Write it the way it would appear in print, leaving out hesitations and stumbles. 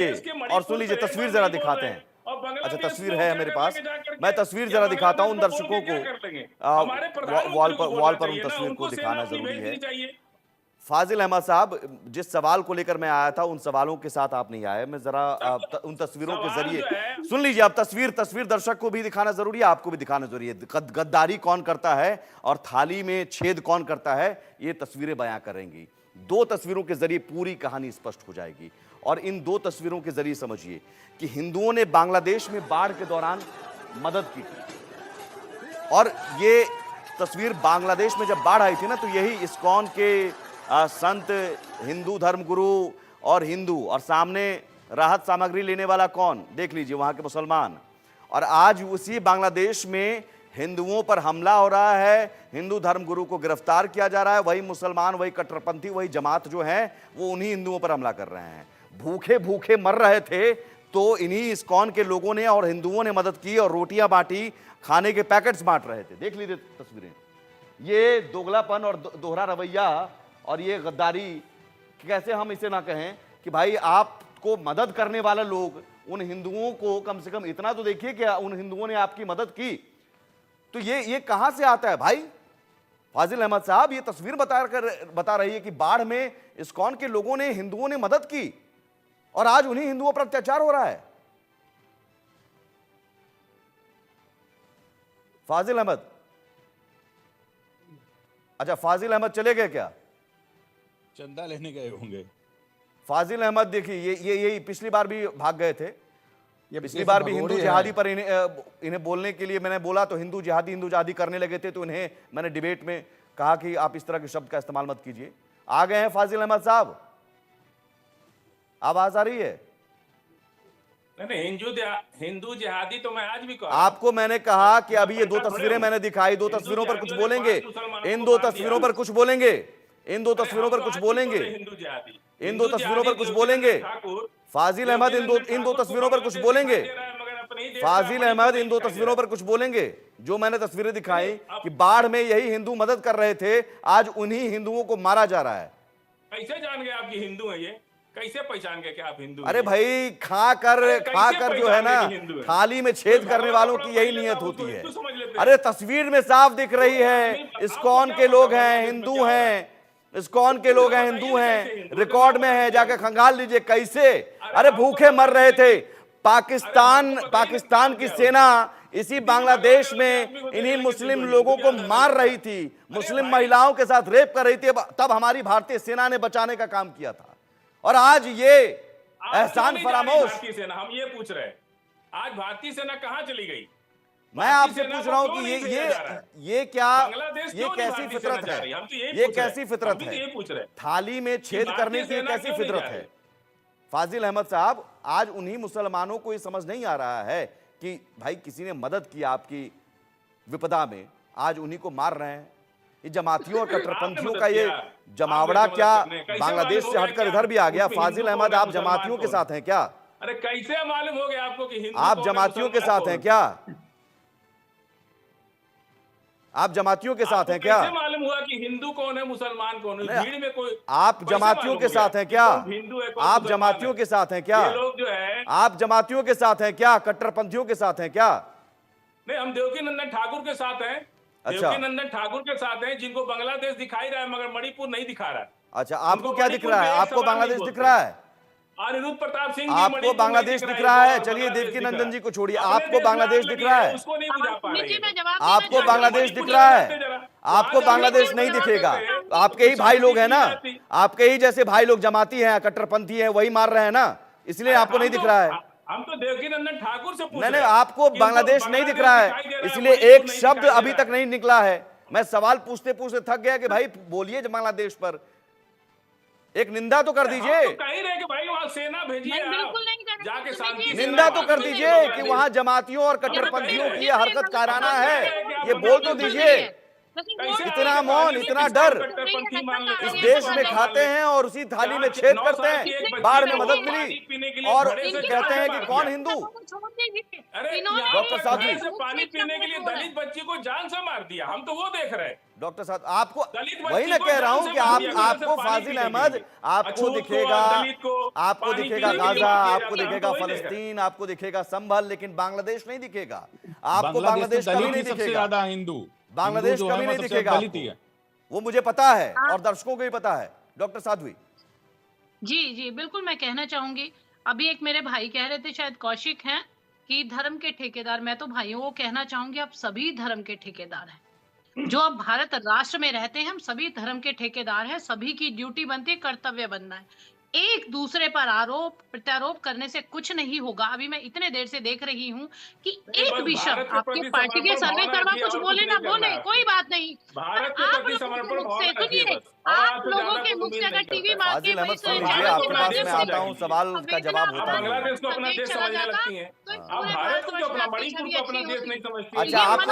देश के और सुन मणिपुर लीजिए, पे एक तस्वीर बार जरा नहीं बोल दिखाते रहे हैं। हैं और अच्छा, बांग्लादेश तस्वीर में है क्या मेरे कर पास, लेंगे जाकर मैं के, तस्वीर या जरा दिखाता हूं बांग्लादेश उन को बोल दर्शकों के क्या को। कर लेंगे? आ, हमारे वॉल प्रधानमंत्री को पर बोलना उन चाहिए ना, तस्वीर को उनको सेना दिखाना अपनी जरूरी भेज है। देनी चाहिए। फाजिल अहमद साहब, जिस सवाल को लेकर मैं आया था उन सवालों के साथ आप नहीं आए। मैं जरा उन तस्वीरों के सवाल जरिए जो है, सुन लीजिए। आप तस्वीर दर्शक को भी दिखाना जरूरी है, आपको भी दिखाना जरूरी है। गद्दारी कौन करता है और थाली में छेद कौन करता है, ये तस्वीरें बयां करेंगी। दो तस्वीरों के जरिए पूरी कहानी स्पष्ट हो जाएगी। और इन दो तस्वीरों के जरिए समझिए कि हिंदुओं ने बांग्लादेश में बाढ़ के दौरान मदद की थी। और ये तस्वीर बांग्लादेश में जब बाढ़ आई थी ना, तो यही इस्कॉन के संत, हिंदू धर्मगुरु और हिंदू, और सामने राहत सामग्री लेने वाला कौन, देख लीजिए, वहां के मुसलमान। और आज उसी बांग्लादेश में हिंदुओं पर हमला हो रहा है, हिंदू धर्मगुरु को गिरफ्तार किया जा रहा है। वही मुसलमान, वही कट्टरपंथी, वही जमात जो है वो उन्हीं हिंदुओं पर हमला कर रहे हैं। भूखे भूखे मर रहे थे तो इन्हीं इस्कॉन के लोगों ने और हिंदुओं ने मदद की और रोटियां बांटी, खाने के पैकेट्स बांट रहे थे। देख लीजिए तस्वीरें। ये दोगलापन और दोहरा रवैया और ये गद्दारी, कैसे हम इसे ना कहें कि भाई आपको मदद करने वाले लोग उन हिंदुओं को कम से कम इतना तो देखिए कि उन हिंदुओं ने आपकी मदद की। तो ये कहां से आता है भाई? फाजिल अहमद साहब, ये तस्वीर बता रही है कि बाढ़ में इस्कॉन के लोगों ने, हिंदुओं ने मदद की और आज उन्हीं हिंदुओं पर अत्याचार हो रहा है। फाजिल अहमद, अच्छा फाजिल अहमद चले गए क्या? चंदा लेने गए होंगे। फाजिल अहमद देखिए, ये पिछली बार भी भाग गए थे। ये पिछली बार भी हिंदू जिहादी पर इन्हें बोलने के लिए मैंने बोला तो हिंदू जिहादी करने लगे थे। तो इन्हें मैंने डिबेट में कहा कि आप इस तरह के शब्द का इस्तेमाल मत कीजिए। आ गए हैं फाजिल अहमद साहब, आवाज आ रही है? नहीं, हिंदू जिहादी तो मैं आज भी कहूँ। आपको मैंने कहा कि अभी ये दो तस्वीरें मैंने दिखाई, दो तस्वीरों पर कुछ बोलेंगे, इन दो तस्वीरों पर कुछ बोलेंगे, इन दो तस्वीरों पर कुछ बोलेंगे, इन दो तस्वीरों पर कुछ बोलेंगे। फाजिल अहमद, इन दो तस्वीरों पर कुछ बोलेंगे। फाजिल अहमद, इन दो तस्वीरों पर कुछ बोलेंगे। जो मैंने तस्वीरें दिखाई कि बाढ़ में यही हिंदू मदद कर रहे थे, आज उन्हीं हिंदुओं को मारा जा रहा है। कैसे जान गए आप कि हिंदू हैं? ये कैसे पहचान गए कि आप हिंदू? अरे भाई, खा कर जो है ना, थाली में छेद करने वालों की यही नियत होती है। अरे तस्वीर में साफ दिख रही है, इस्कॉन के लोग हैं, हिंदू हैं, इस्कॉन के लोग हैं, हिंदू हैं, रिकॉर्ड में है, जाके खंगाल लीजिए कैसे। अरे भूखे मर रहे थे। पाकिस्तान की सेना इसी बांग्लादेश में इन्हीं मुस्लिम लोगों को मार रही थी, मुस्लिम महिलाओं के साथ रेप कर रही थी। तब हमारी भारतीय सेना ने बचाने का काम किया था। और आज ये एहसान फरामोश। हम ये पूछ रहे हैं, आज भारतीय सेना कहां चली गई? मैं आपसे पूछ रहा हूं कि ये क्या, ये कैसी फितरत है? ये कैसी फितरत है? थाली में छेद करने की कैसी फितरत है? फाजिल अहमद साहब, आज उन्हीं मुसलमानों को ये समझ नहीं आ रहा है कि भाई किसी ने मदद की आपकी विपदा में, आज उन्हीं को मार रहे हैं। ये जमातियों और कट्टरपंथियों का ये जमावड़ा क्या बांग्लादेश से हटकर इधर भी आ गया? फाजिल अहमद, आप जमातियों के साथ हैं क्या? अरे कैसे मालूम हो गया आपको कि आप जमातियों के साथ हैं क्या? आप जमातियों के साथ हैं क्या? कैसे मालूम हुआ कि हिंदू कौन है, मुसलमान कौन है? भीड़ में कोई आप जमातियों के साथ हैं क्या? आप जमातियों के साथ हैं क्या? ये लोग जो है, आप जमातियों के साथ हैं क्या? कट्टरपंथियों के साथ हैं क्या? नहीं, हम देवकी नंदन ठाकुर के साथ हैं। अच्छा, देवकी नंदन ठाकुर के साथ हैं, जिनको बांग्लादेश दिखाई रहा है मगर मणिपुर नहीं दिखा रहा है। अच्छा, आपको क्या दिख रहा है? आपको बांग्लादेश दिख रहा है? अनिरुद्ध प्रताप सिंह, आपको बांग्लादेश दिख रहा है? चलिए देवकी नंदन जी को छोड़िए, आपको बांग्लादेश दिख रहा है? उसको नहीं बुझा पा रही है। आपको बांग्लादेश दिख रहा है? आपको बांग्लादेश नहीं दिखेगा। आपके ही भाई लोग हैं ना, आपके ही जैसे भाई लोग जमाती हैं, कट्टरपंथी हैं, वही मार रहे हैं ना, इसलिए आपको नहीं दिख रहा है। हम तो देवकी नंदन ठाकुर से पूछ नहीं, आपको बांग्लादेश नहीं दिख रहा है, इसलिए एक शब्द अभी तक नहीं निकला है। मैं सवाल पूछते पूछते थक गया कि भाई बोलिए बांग्लादेश पर, एक निंदा तो कर दीजिए। कहीं रहे कि भाई वहां सेना भेजिए, जाके शांति। निंदा तो कर दीजिए कि वहां जमातियों और कट्टरपंथियों की यह हरकत कायराना है, ये बोल तो दीजिए। कैसे इतना आगे मौन, पानी में इतना किसको डर। कट्टरपंथी मान लेते इस हैं? देश में मान खाते लेते हैं और उसी थाली में 9 छेद साल करते की एक हैं, बच्ची बाढ़ में को मदद पानी मिली। पीने के लिए और घड़े से कहते हैं जान कि से कौन मार हिंदू? दिया। अरे इन्होंने यहाँ डॉक्टर पर साध्वी। घड़े से पानी पीने के लिए दलित बच्ची को जान से मार दिया, हम तो वो देख रहे हैं। डॉक्टर साहब आपको दलित वही बच्ची ना को कह रहा जान हूं से कि मार आप दिया, घड़े से आपको पानी फाजिल पीने के अहमद लिए। आपको अछूत को, दिखेगा, दलित को आपको पानी दिखेगा पीने के लिए गाजा, दिया आपको जाता है, हम दिखेगा तो वही देख रहे हैं। फलस्तीन, आपको दिखेगा संभल, लेकिन बांग्लादेश नहीं दिखेगा। आपको बांग्लादेश बांग्लादेश तो कभी दलित नहीं ही सबसे दिखेगा। ज्यादा हिंदू। बांग्लादेश हिंदू जो कभी है नहीं वो सबसे दिखेगा दलित ही आपको, है। वो मुझे पता है और दर्शकों को भी पता है। डॉक्टर साध्वी। जी, जी, बिल्कुल मैं कहना चाहूँगी, अभी एक मेरे भाई कह रहे थे शायद कौशिक हैं, कि धर्म के ठेकेदार, मैं तो भाइयों को कहना चाहूँगी आप सभी धर्म के ठेकेदार हैं। जो अब भारत राष्ट्र में रहते हैं, हम सभी धर्म के ठेकेदार हैं, सभी की ड्यूटी बनती है, कर्तव्य बनना है। एक दूसरे पर आरोप प्रत्यारोप करने से कुछ नहीं होगा। अभी मैं इतने देर से देख रही हूँ कि नहीं, एक बस भी भारत शब्द के आपके प्रति पार्टी के समर्पण सर्वे भावना शर्मा रखिए, कुछ और बोले कुछ ना नहीं करना बोले, है कोई आपको। बात नहीं। पर भारत के आप प्रति लोगों के समर्पण मुख भावना से रखिए सुनिए, बस, और आप आपसे लोगों ज्यादा के कुछ मुख से उम्मीद अगर नहीं टीवी करता है। मार के फाजिल वहीं अहमद से सुन लीजिए, चैनल आप के आपके अपना पास देश माध्यम मैं से आता हूँ, समझा सवाल का जवाब संवेदना आप होता नहीं है। बांग्लादेश को अपना संदेश देश चला समझने जाता, लगती हैं। तो आप पूरे भारत को जो भारतवर्ष में अपना आपकी मणिपुर छवि को अपना अच्छी देश होती। नहीं समझती हैं, अच्छा ये आप मनो